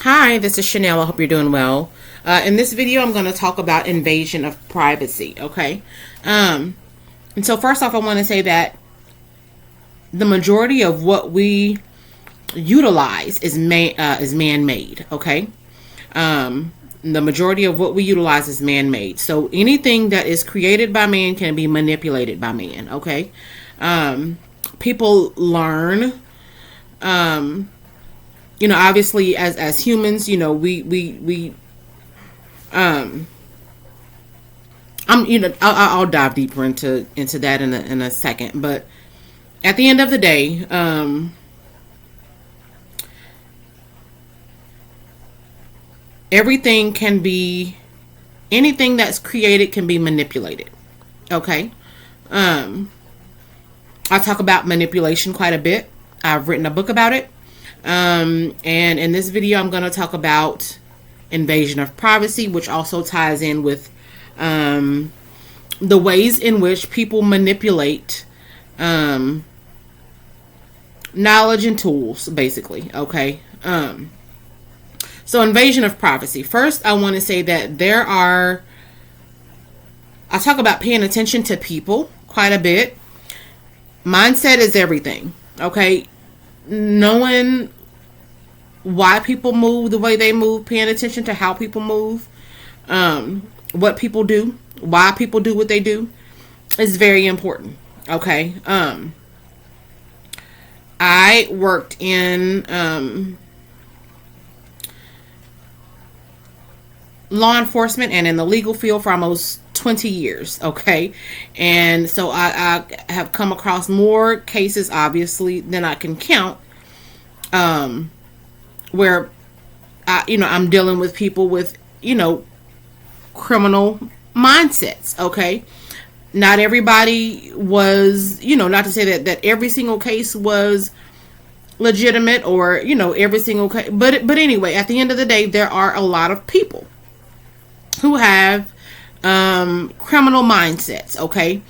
Hi, this is Chanel. I hope you're doing well. In this video, I'm going to talk about invasion of privacy. Okay. And so first off, I want to say that the majority of what we utilize is man-made. Okay. The majority of what we utilize is man-made. So anything that is created by man can be manipulated by man. Okay. People learn. Obviously as humans, I'll dive deeper into that in a second, but at the end of the day, anything that's created can be manipulated. Okay. I talk about manipulation quite a bit. I've written a book about it. And in this video, I'm going to talk about invasion of privacy, which also ties in with the ways in which people manipulate knowledge and tools, basically. Okay. So invasion of privacy. First, I want to say that I talk about paying attention to people quite a bit. Mindset is everything. Okay. Knowing why people move the way they move, paying attention to how people move, what people do, why people do what they do is very important. Okay. I worked in law enforcement and in the legal field for almost 20 years. Okay. And so I have come across more cases, obviously, than I can count, where I'm dealing with people with, criminal mindsets. Okay. Not everybody was, not to say that every single case was legitimate or, every single case, but anyway, at the end of the day, there are a lot of people who have criminal mindsets. Okay.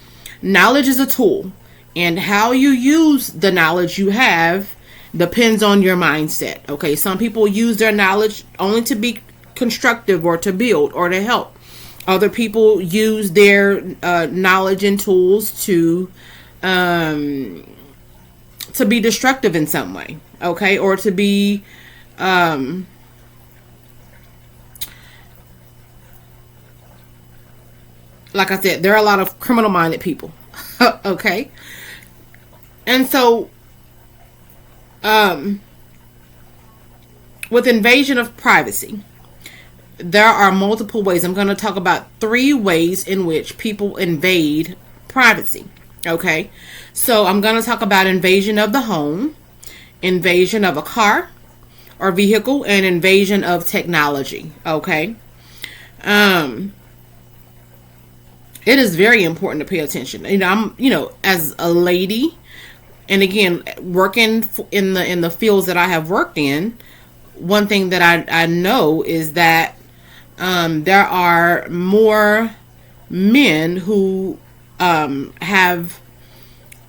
Knowledge is a tool, and how you use the knowledge you have depends on your mindset. Okay. Some people use their knowledge only to be constructive or to build or to help. Other people use their knowledge and tools to be destructive in some way. Okay. Or to be like I said, there are a lot of criminal minded people. Okay. And so, with invasion of privacy, there are multiple ways. I'm going to talk about 3 ways in which people invade privacy. Okay. So I'm going to talk about invasion of the home, invasion of a car or vehicle, and invasion of technology. Okay. It is very important to pay attention. I'm, as a lady, and again, working in the fields that I have worked in, one thing that I know is that there are more men who have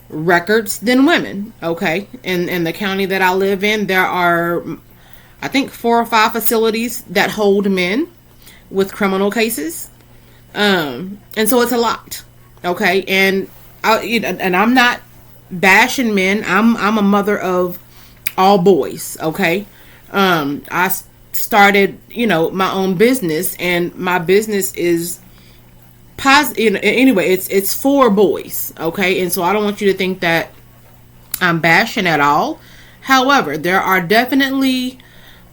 records than women. Okay. In the county that I live in, there are, I think, 4 or 5 facilities that hold men with criminal cases. And so it's a lot. Okay. And I'm not bashing men. I'm a mother of all boys. Okay. I started, my own business, and my business is positive. Anyway, it's for boys. Okay. And so I don't want you to think that I'm bashing at all. However, there are definitely,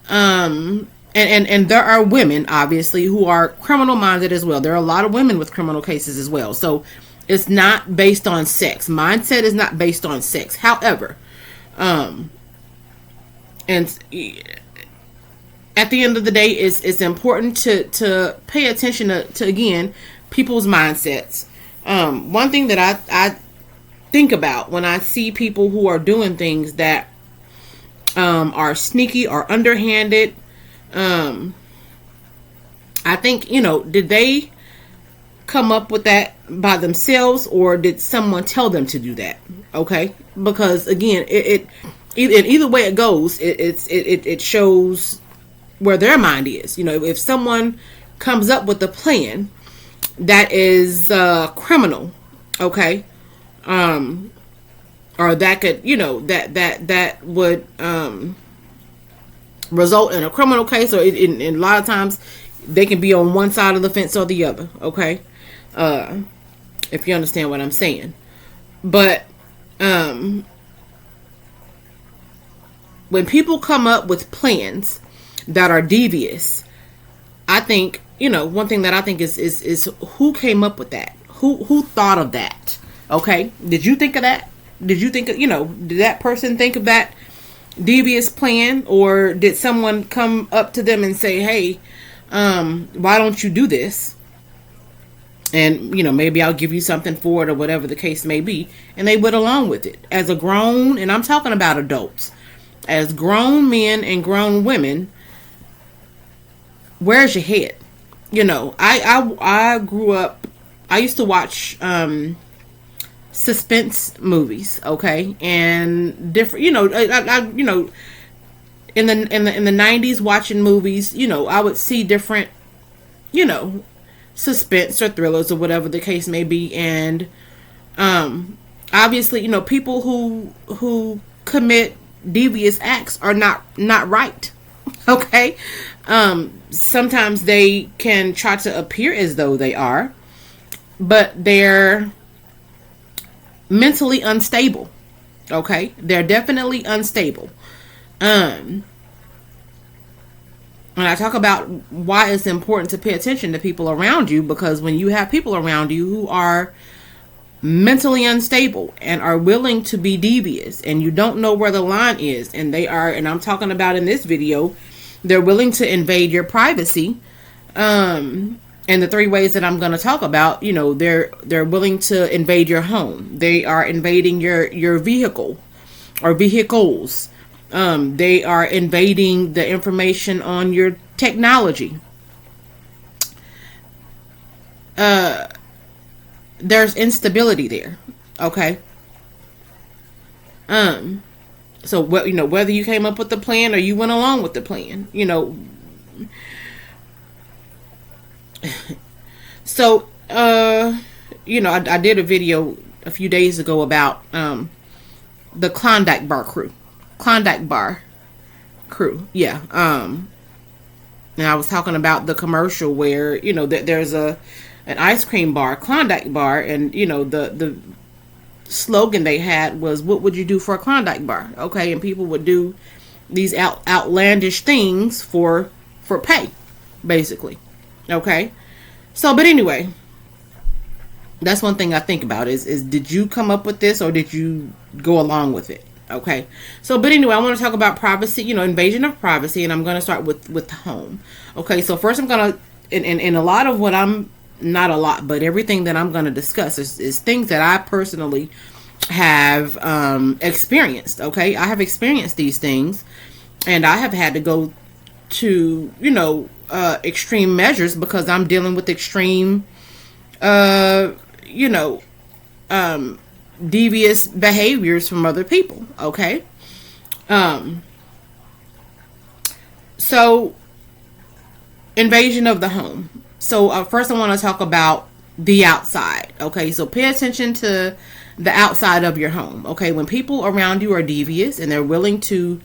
and there are women, obviously, who are criminal minded as well. There are a lot of women with criminal cases as well. So it's not based on sex. Mindset is not based on sex. However, and at the end of the day, it's important to pay attention to again, people's mindsets. One thing that I think about when I see people who are doing things that are sneaky or underhanded, I think, did they come up with that by themselves, or did someone tell them to do that? Okay. Because again, it either way it goes, it shows where their mind is. If someone comes up with a plan that is criminal, okay, or that could, that would result in a criminal case, or a lot of times they can be on one side of the fence or the other, okay, if you understand what I'm saying. But when people come up with plans that are devious, I think, one thing that I think is who came up with that? Who thought of that? Okay, did you think of that? Did you think of, did that person think of that devious plan, or did someone come up to them and say, hey, why don't you do this? And, maybe I'll give you something for it, or whatever the case may be. And they went along with it. As a grown, and I'm talking about adults, as grown men and grown women, where's your head? I grew up, I used to watch suspense movies, okay? And different, in the 90s watching movies, I would see different, suspense or thrillers or whatever the case may be. And obviously, people who commit devious acts are not right. Okay? Sometimes they can try to appear as though they are, but they're mentally unstable. Okay? They're definitely unstable. And I talk about why it's important to pay attention to people around you, because when you have people around you who are mentally unstable and are willing to be devious, and you don't know where the line is, and they are, and I'm talking about in this video, they're willing to invade your privacy. And the 3 ways that I'm going to talk about, they're willing to invade your home. They are invading your vehicle or vehicles. They are invading the information on your technology. There's instability there. Okay. So what, whether you came up with the plan or you went along with the plan, so, I did a video a few days ago about, the Klondike Bar crew. Yeah. And I was talking about the commercial where, there's an ice cream bar, Klondike Bar, and, the slogan they had was, what would you do for a Klondike bar? Okay. And people would do these outlandish things for pay, basically. Okay. So, but anyway, that's one thing I think about is did you come up with this, or did you go along with it? Okay. So, but anyway, I want to talk about privacy, invasion of privacy, and I'm going to start with the home. Okay. So first I'm going to, and a lot of what not a lot, but everything that I'm going to discuss is things that I personally have experienced. Okay. I have experienced these things, and I have had to go to, extreme measures because I'm dealing with extreme, devious behaviors from other people. Okay. So invasion of the home. So first I want to talk about the outside. Okay. So pay attention to the outside of your home. Okay. When people around you are devious and they're willing to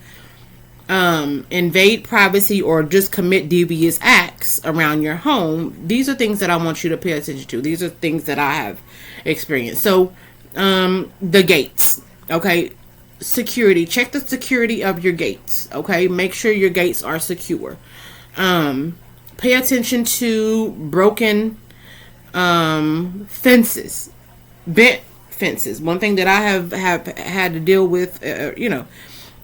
invade privacy or just commit devious acts around your home, these are things that I want you to pay attention to. These are things that I have experienced. So the gates. Okay. Security. Check the security of your gates. Okay. Make sure your gates are secure. Pay attention to broken fences, bent fences. One thing that I have had to deal with,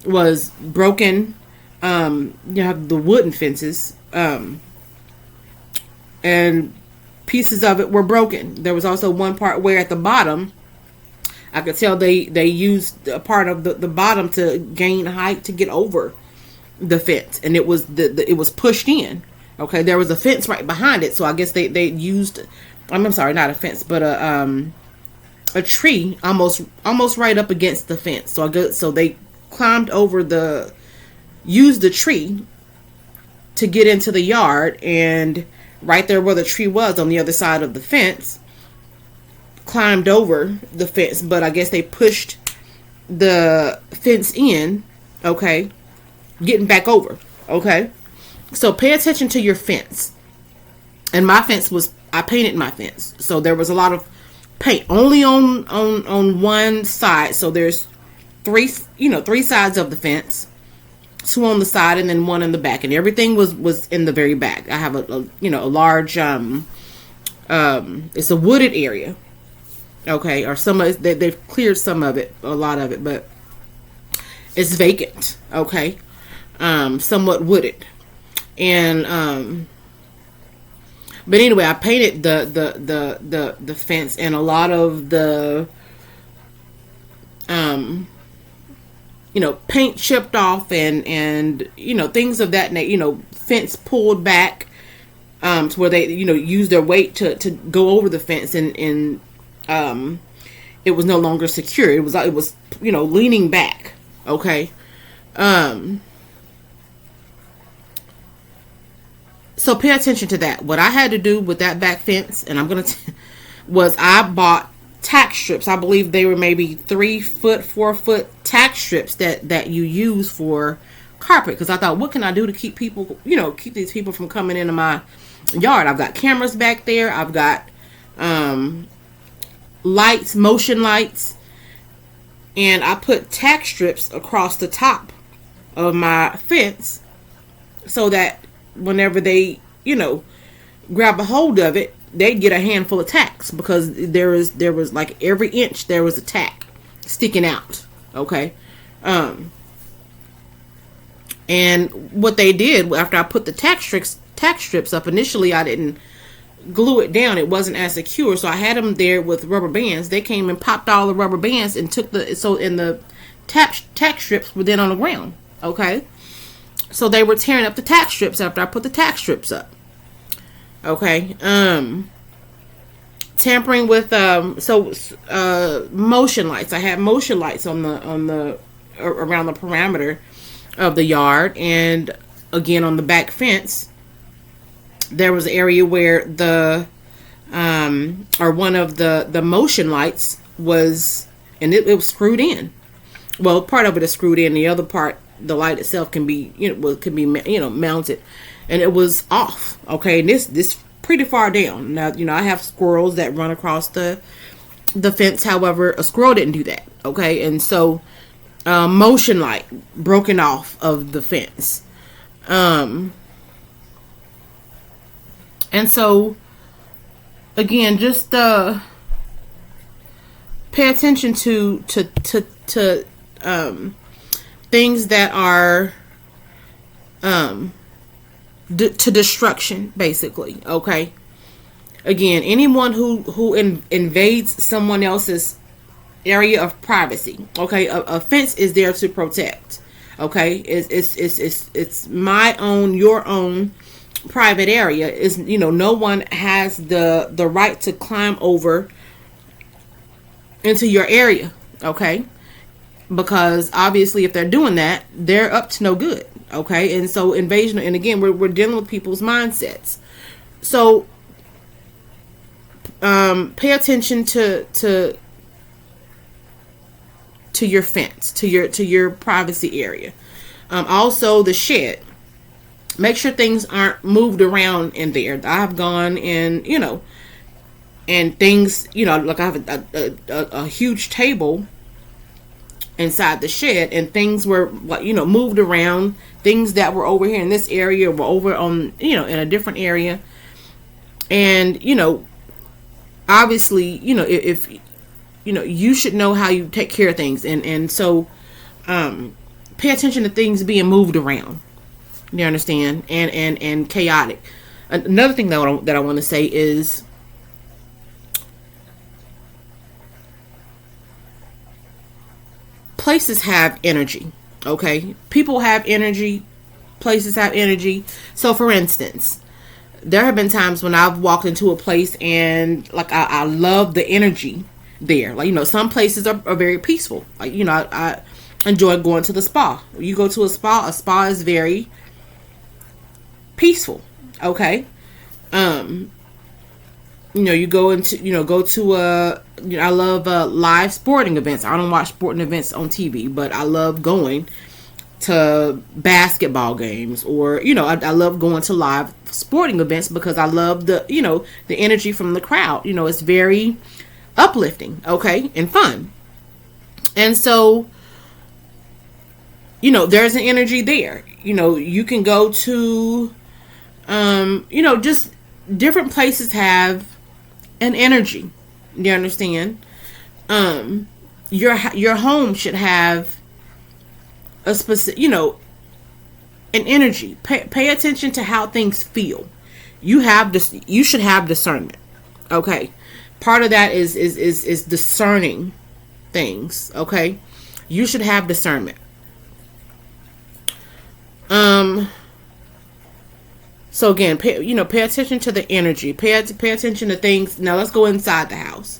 was broken. You have the wooden fences, and pieces of it were broken. There was also one part where at the bottom, I could tell they used a part of the bottom to gain height to get over the fence, and it was it was pushed in. Okay, there was a fence right behind it, so I guess they used, I'm sorry, not a fence, but a tree almost right up against the fence. So they climbed over used the tree to get into the yard, and right there where the tree was on the other side of the fence, climbed over the fence, but I guess they pushed the fence in, okay, getting back over, okay. So pay attention to your fence. And my fence was, I painted my fence, so there was a lot of paint only on one side. So there's three sides of the fence, two on the side and then one in the back, and everything was in the very back. I have a large it's a wooded area, okay, or some of it, they've cleared some of it, a lot of it, but it's vacant, okay, somewhat wooded, and but anyway, I painted the fence, and a lot of the paint chipped off, and things of that nature. Fence pulled back to where they use their weight to go over the fence, and it was no longer secure. It was leaning back. Okay. So pay attention to that. What I had to do with that back fence, and was I bought tack strips. I believe they were maybe 3 foot, 4 foot tack strips that you use for carpet. Because I thought, what can I do to keep people, keep these people from coming into my yard? I've got cameras back there. I've got lights, motion lights, and I put tack strips across the top of my fence so that whenever they, grab a hold of it, they'd get a handful of tacks, because there was like every inch there was a tack sticking out. Okay. And what they did after I put the tack strips up, initially I didn't glue it down. It wasn't as secure, so I had them there with rubber bands. They came and popped all the rubber bands and took the tack strips were then on the ground. Okay. So they were tearing up the tack strips after I put the tack strips up. Okay. Tampering with motion lights. I had motion lights on the around the perimeter of the yard, and again on the back fence there was an area where the or one of the motion lights was, and it was screwed in. Well, part of it is screwed in. The other part, the light itself, can be mounted, and it was off. Okay, and this pretty far down. Now I have squirrels that run across the fence. However, a squirrel didn't do that. Okay, and so motion light broken off of the fence, and so again, just pay attention to things that are to destruction, basically. Okay. Again, anyone who invades someone else's area of privacy. Okay, a fence is there to protect. Okay, it's my own, your own private area. Is no one has the right to climb over into your area. Okay. Because obviously if they're doing that, they're up to no good. Okay. And so invasion, and again, we're dealing with people's mindsets. So pay attention to your fence, to your privacy area. Also the shed. Make sure things aren't moved around in there. I've gone and and things, like I have a huge table inside the shed, and things were moved around. Things that were over here in this area were over on in a different area, and obviously if you should know how you take care of things, and so pay attention to things being moved around. You understand? And chaotic. Another thing that I want to say is, places have energy. Okay, people have energy, places have energy. So for instance, there have been times when I've walked into a place and like I love the energy there. Like some places are very peaceful. Like I enjoy going to the spa. You go to a spa is very peaceful. Okay. Um, you go into, go to I love live sporting events. I don't watch sporting events on TV, but I love going to basketball games, or I love going to live sporting events because I love the energy from the crowd. It's very uplifting, okay, and fun. And so, there's an energy there. You can go to just different places have an energy. You understand? Your home should have a specific, an energy. Pay attention to how things feel. You should have discernment. Okay, part of that is discerning things. Okay, you should have discernment. So again, pay attention to the energy. Pay attention to things. Now let's go inside the house.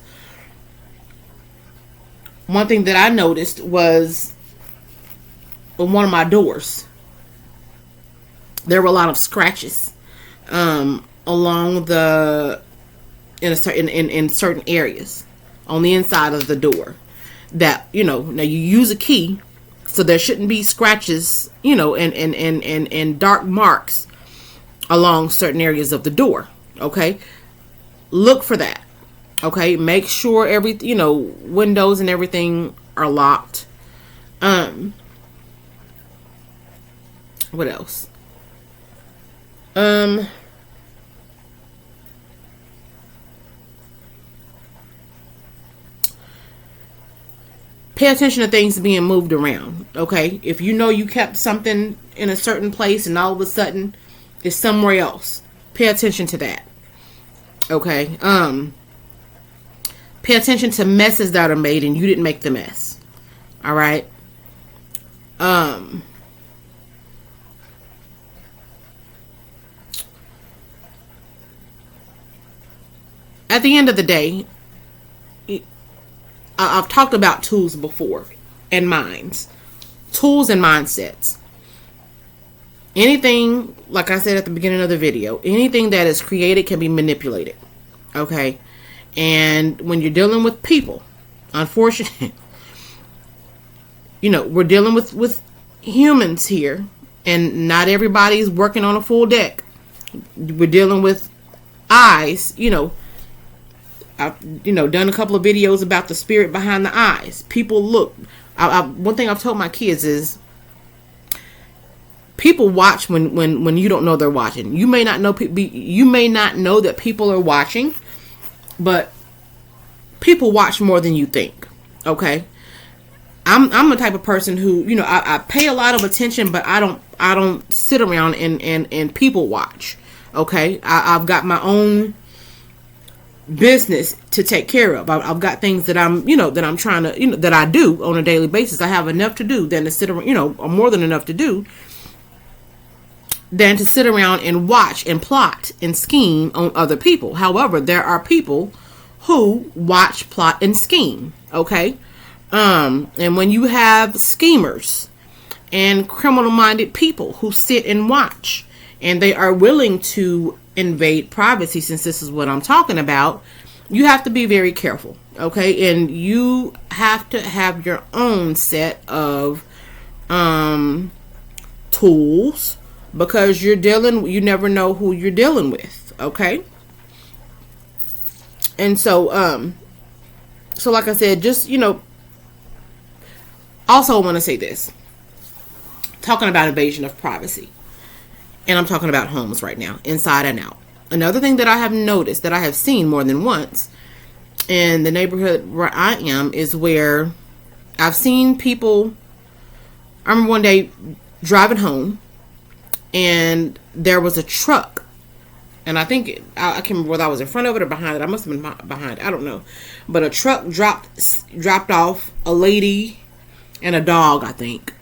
One thing that I noticed was on one of my doors, there were a lot of scratches along the in certain areas on the inside of the door. That now you use a key, so there shouldn't be scratches, and dark marks along certain areas of the door. Okay, look for that. Okay, make sure windows and everything are locked. What else? Pay attention to things being moved around. Okay, if you kept something in a certain place and all of a sudden it's somewhere else, pay attention to that. Okay. Pay attention to messes that are made and you didn't make the mess. All right. At the end of the day, I've talked about tools before and minds. Tools and mindsets. Anything, like I said at the beginning of the video, anything that is created can be manipulated. Okay? And when you're dealing with people, unfortunately, we're dealing with humans here, and not everybody's working on a full deck. We're dealing with eyes, I've done a couple of videos about the spirit behind the eyes. People look. One thing I've told my kids is, people watch when you don't know they're watching. You may not know that people are watching, but people watch more than you think. Okay, I'm the type of person who I pay a lot of attention, but I don't sit around and people watch. Okay, I've got my own business to take care of. I've got things that I'm trying to, that I do on a daily basis. I have enough to do than to sit around, or more than enough to do than to sit around and watch and plot and scheme on other people. However, there are people who watch, plot, and scheme. Okay. And when you have schemers and criminal-minded people who sit and watch, and they are willing to invade privacy, since this is what I'm talking about, you have to be very careful. Okay. And you have to have your own set of tools, because you never know who you're dealing with. Okay. And so like I said, just also I want to say this, talking about invasion of privacy, and I'm talking about homes right now, inside and out. Another thing that I have noticed, that I have seen more than once in the neighborhood where I am, is where I've seen people. I remember one day driving home, and there was a truck, and I think I can't remember whether I was in front of it or behind it. I must have been behind it. I don't know, but a truck dropped off a lady and a dog, I think,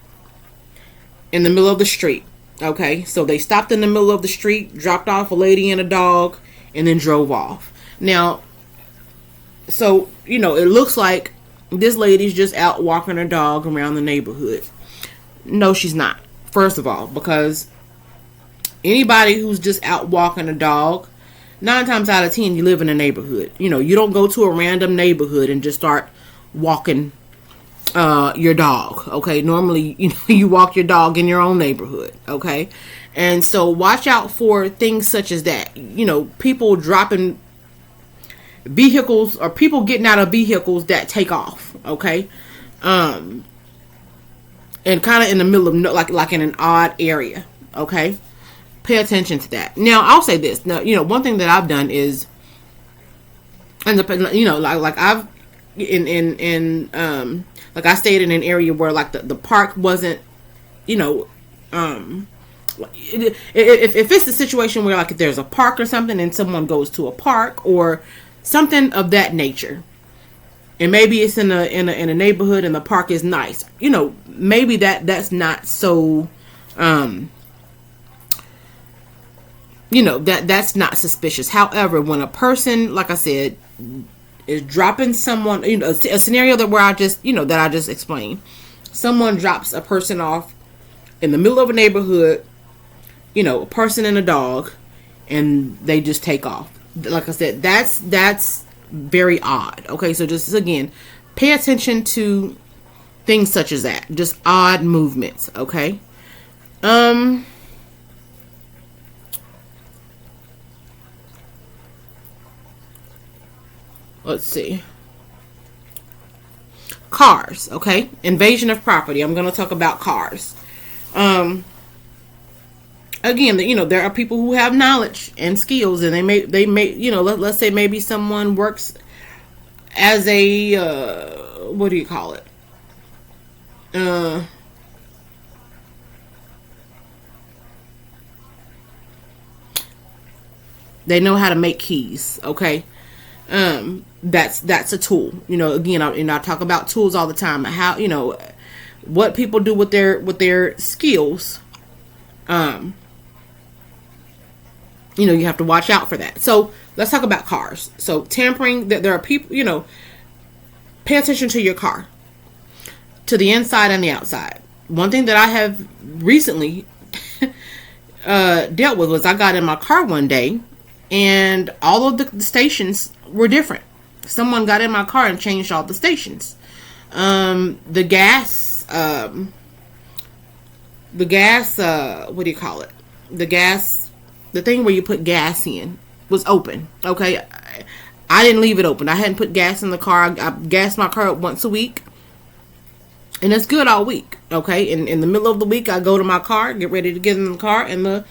in the middle of the street. Okay, so they stopped in the middle of the street, dropped off a lady and a dog, and then drove off. Now, so, it looks like this lady's just out walking her dog around the neighborhood. No, she's not. First of all, because Anybody who's just out walking a dog, 9 times out of 10, you live in a neighborhood. You don't go to a random neighborhood and just start walking your dog. Okay, normally you walk your dog in your own neighborhood. Okay, and so watch out for things such as that. People dropping vehicles, or people getting out of vehicles that take off. Okay, and kind of in the middle of like in an odd area. Okay, pay attention to that. Now I'll say this. Now one thing that I've done is, and like I've in like I stayed in an area where like the park wasn't, if it's a situation where like if there's a park or something and someone goes to a park or something of that nature, and maybe it's in a neighborhood and the park is nice, maybe that's not so that's not suspicious. However, when a person, like I said, is dropping someone, a scenario that I just explained, someone drops a person off in the middle of a neighborhood, a person and a dog, and they just take off. Like I said, that's very odd. Okay, so just again, pay attention to things such as that, just odd movements. Okay. Let's see. Cars, okay? Invasion of property. I'm going to talk about cars. Again, there are people who have knowledge and skills, and they may, let's say maybe someone works as a, what do you call it? They know how to make keys, okay? That's a tool. Again, I talk about tools all the time. How what people do with their skills. You have to watch out for that. So let's talk about cars. So tampering. There are people. Pay attention to your car, to the inside and the outside. One thing that I have recently dealt with was I got in my car one day, and all of the stations were different. Someone got in my car and changed all the stations. The gas, what do you call it? The thing where you put gas in was open. Okay. I didn't leave it open. I hadn't put gas in the car. I gas my car up once a week, and it's good all week. Okay. In the middle of the week, I go to my car, get ready to get in the car, and the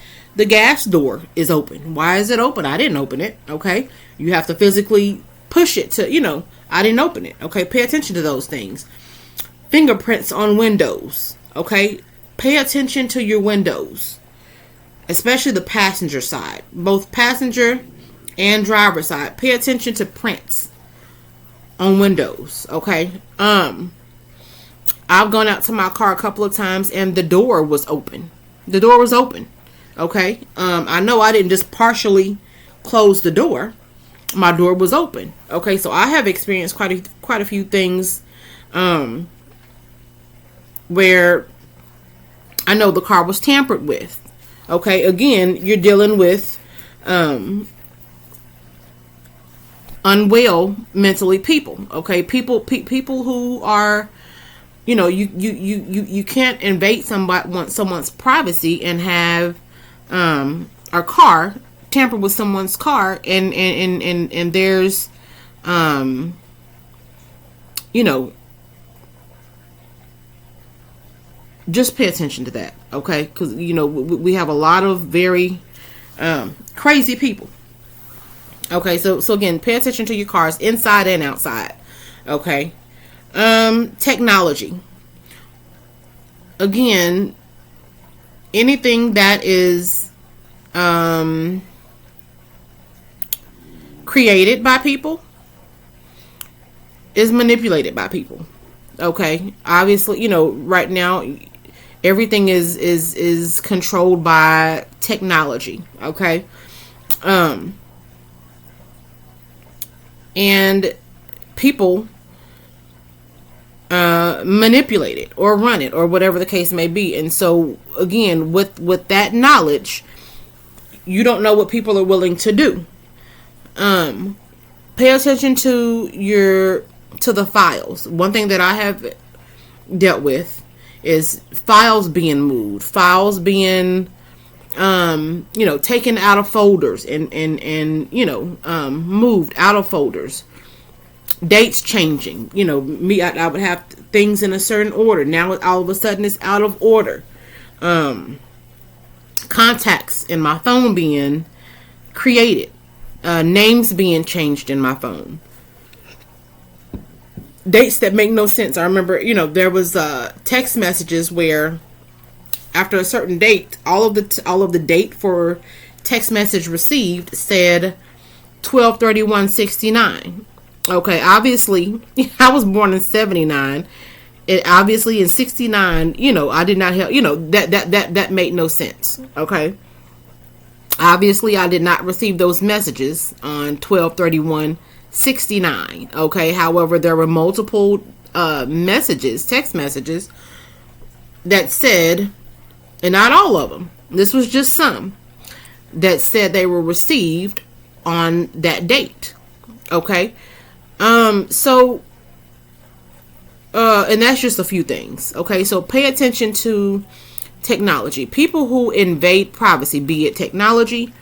gas door is open. Why is it open? I didn't open it. Okay. You have to physically push it to, I didn't open it. Okay. Pay attention to those things. Fingerprints on windows. Okay. Pay attention to your windows, especially the passenger side, both passenger and driver side. Pay attention to prints on windows. Okay. I've gone out to my car a couple of times and the door was open. The door was open. Okay. I know I didn't just partially close the door. My door was open. Okay. So I have experienced quite a few things, where I know the car was tampered with. Okay. Again, you're dealing with, unwell mentally people. Okay. People who are, you can't invade someone's privacy and have, our car tamper with someone's car and there's just pay attention to that, okay? Because we have a lot of very crazy people. Okay, so again, pay attention to your cars inside and outside. Okay. Technology, again, anything that is created by people is manipulated by people. Okay. Obviously, right now everything is controlled by technology. Okay. And people manipulate it or run it or whatever the case may be. And so again, with that knowledge, you don't know what people are willing to do. Pay attention to the files. One thing that I have dealt with is files being moved, files being taken out of folders and moved out of folders. Dates changing. I would have things in a certain order. Now all of a sudden it's out of order. Contacts in my phone being created. Names being changed in my phone. Dates that make no sense. I remember, there was text messages where after a certain date, all of the date for text message received said 12/31/69. Okay, obviously, I was born in 79. It obviously in 69, I did not have, that made no sense. Okay. Obviously, I did not receive those messages on 12/31/69. Okay. However, there were multiple text messages that said, and not all of them, this was just some, that said they were received on that date. Okay. And that's just a few things. Okay. So pay attention to technology. People who invade privacy, be it technology,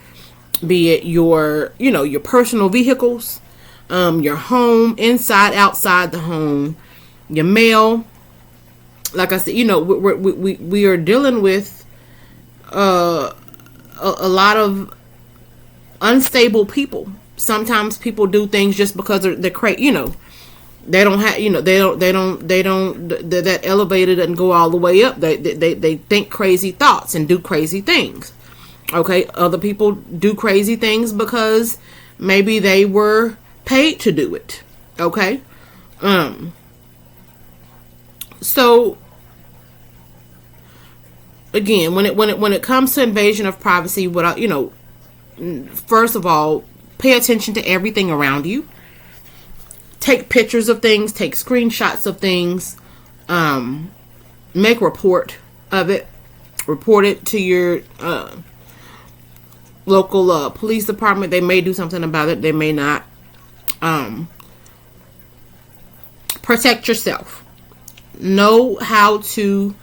be it your personal vehicles, your home, inside, outside the home, your mail. Like I said, we are dealing with a lot of unstable people. Sometimes people do things just because they're crazy. They don't have, that elevator doesn't go all the way up. They think crazy thoughts and do crazy things. Okay. Other people do crazy things because maybe they were paid to do it. Okay. So again, when it comes to invasion of privacy, first of all, pay attention to everything around you. Take pictures of things, take screenshots of things, make a report of it, report it to your local police department. They may do something about it, they may not. Protect yourself. Know how to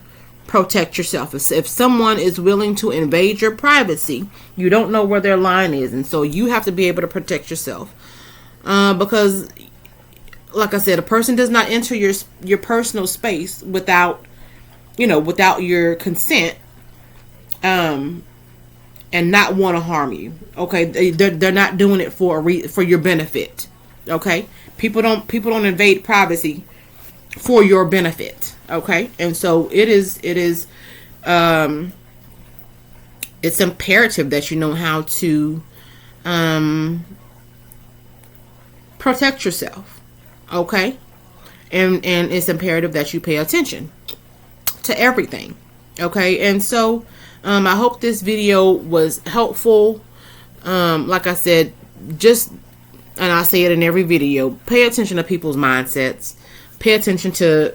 protect yourself. If someone is willing to invade your privacy, you don't know where their line is, and so you have to be able to protect yourself. Because, like I said, a person does not enter your personal space without your consent, and not want to harm you. Okay, they're not doing it for your benefit. Okay, people don't invade privacy for your benefit. Okay, and so it's imperative that you know how to protect yourself. Okay, and it's imperative that you pay attention to everything. Okay, and so I hope this video was helpful. Like I said, and I say it in every video, pay attention to people's mindsets. Pay attention to,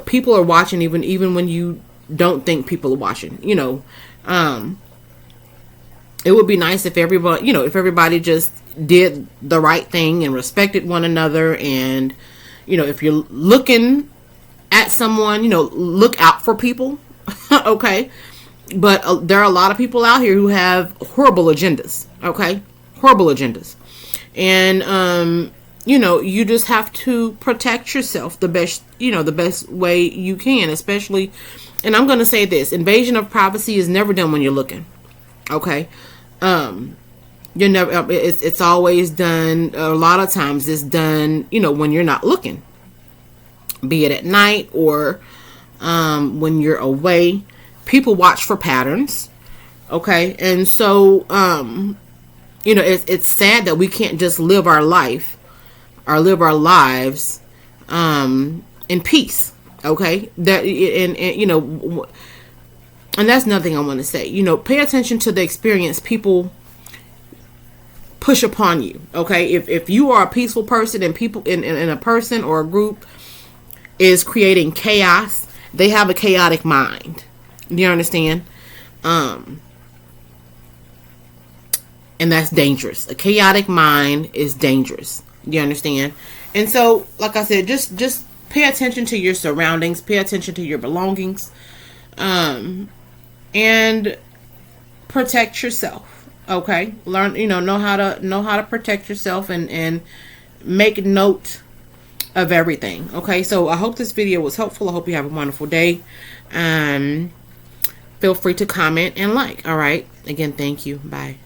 people are watching even when you don't think people are watching. It would be nice if everybody just did the right thing and respected one another. And, if you're looking at someone, look out for people. Okay. But there are a lot of people out here who have horrible agendas. Okay. Horrible agendas. And, you just have to protect yourself the best way you can, especially, and I'm going to say this, invasion of privacy is never done when you're looking. Okay. It's always done. A lot of times it's done, when you're not looking, be it at night or, when you're away. People watch for patterns. Okay. And so, it's sad that we can't just live our lives in peace. Okay, and that's nothing I want to say. Pay attention to the experience people push upon you. Okay, if you are a peaceful person and people in a person or a group is creating chaos, they have a chaotic mind. Do you understand? and that's dangerous. A chaotic mind is dangerous. You understand? And so, like I said, just pay attention to your surroundings, pay attention to your belongings, and protect yourself. Okay, learn, know how to protect yourself, and make note of everything. Okay, so I hope this video was helpful. I hope you have a wonderful day. Feel free to comment and like. All right, again, thank you. Bye.